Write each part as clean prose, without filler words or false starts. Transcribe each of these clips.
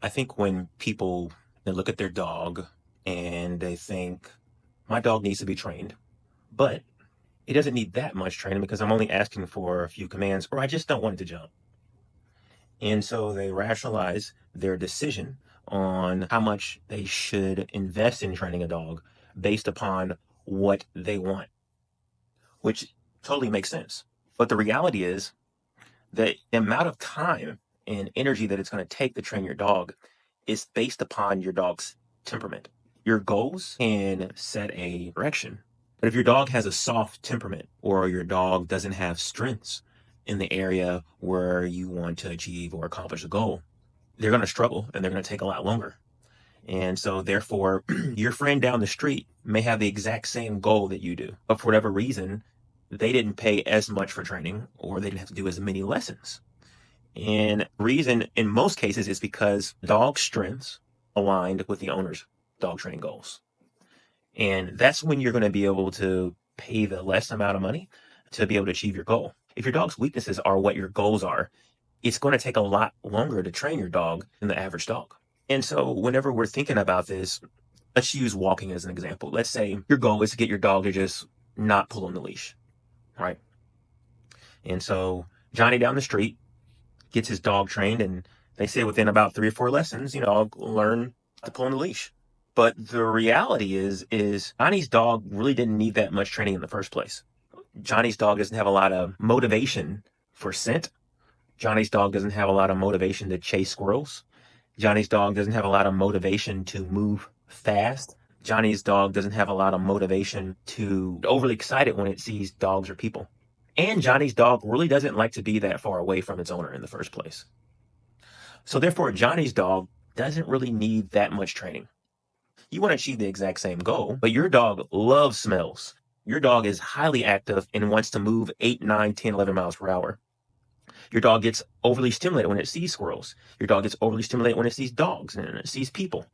I think when people they look at their dog and they think, my dog needs to be trained, but it doesn't need that much training because I'm only asking for a few commands, or I just don't want it to jump. And so they rationalize their decision on how much they should invest in training a dog based upon what they want, which totally makes sense. But the reality is that the amount of time and energy that it's going to take to train your dog is based upon your dog's temperament. Your goals can set a direction, but if your dog has a soft temperament or your dog doesn't have strengths in the area where you want to achieve or accomplish a goal, they're going to struggle and they're going to take a lot longer. And so, therefore, your friend down the street may have the exact same goal that you do, but for whatever reason, they didn't pay as much for training or they didn't have to do as many lessons. And reason in most cases is because dog strengths aligned with the owner's dog training goals. And that's when you're going to be able to pay the less amount of money to be able to achieve your goal. If your dog's weaknesses are what your goals are, it's going to take a lot longer to train your dog than the average dog. And so whenever we're thinking about this, let's use walking as an example. Let's say your goal is to get your dog to just not pull on the leash, right? And so Johnny down the street gets his dog trained, and they say within about 3 or 4 lessons, dog learn to pull on the leash. But the reality is Johnny's dog really didn't need that much training in the first place. Johnny's dog doesn't have a lot of motivation for scent. Johnny's dog doesn't have a lot of motivation to chase squirrels. Johnny's dog doesn't have a lot of motivation to move fast. Johnny's dog doesn't have a lot of motivation to overly excited when it sees dogs or people. And Johnny's dog really doesn't like to be that far away from its owner in the first place. So therefore, Johnny's dog doesn't really need that much training. You want to achieve the exact same goal, but your dog loves smells. Your dog is highly active and wants to move 8, 9, 10, 11 miles per hour. Your dog gets overly stimulated when it sees squirrels. Your dog gets overly stimulated when it sees dogs and it sees people.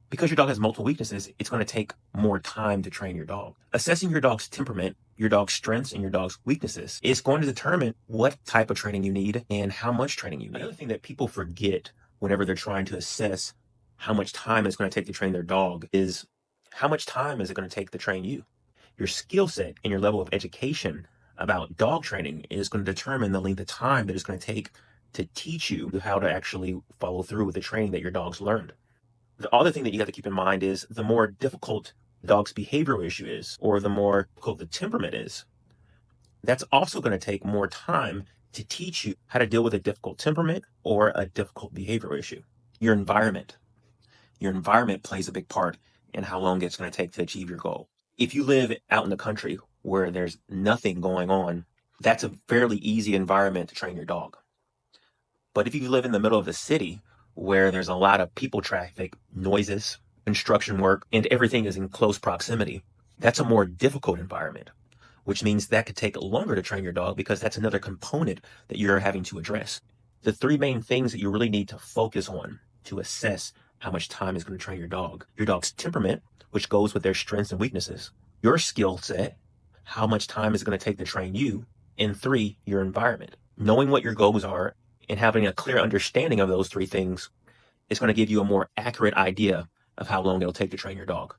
Because your dog has multiple weaknesses, it's going to take more time to train your dog. Assessing your dog's temperament, your dog's strengths, and your dog's weaknesses is going to determine what type of training you need and how much training you need. Another thing that people forget whenever they're trying to assess how much time it's going to take to train their dog is how much time is it going to take to train you? Your skill set and your level of education about dog training is going to determine the length of time that it's going to take to teach you how to actually follow through with the training that your dog's learned. The other thing that you have to keep in mind is the more difficult the dog's behavioral issue is, or the more difficult the temperament is, that's also going to take more time to teach you how to deal with a difficult temperament or a difficult behavioral issue. Your environment. Your environment plays a big part in how long it's going to take to achieve your goal. If you live out in the country where there's nothing going on, that's a fairly easy environment to train your dog. But if you live in the middle of the city where there's a lot of people traffic, noises, construction work, and everything is in close proximity, that's a more difficult environment, which means that could take longer to train your dog because that's another component that you're having to address. The three main things that you really need to focus on to assess how much time is going to train your dog's temperament, which goes with their strengths and weaknesses, your skill set, how much time is it going to take to train you, and 3, your environment. Knowing what your goals are and having a clear understanding of those 3 things is going to give you a more accurate idea of how long it'll take to train your dog.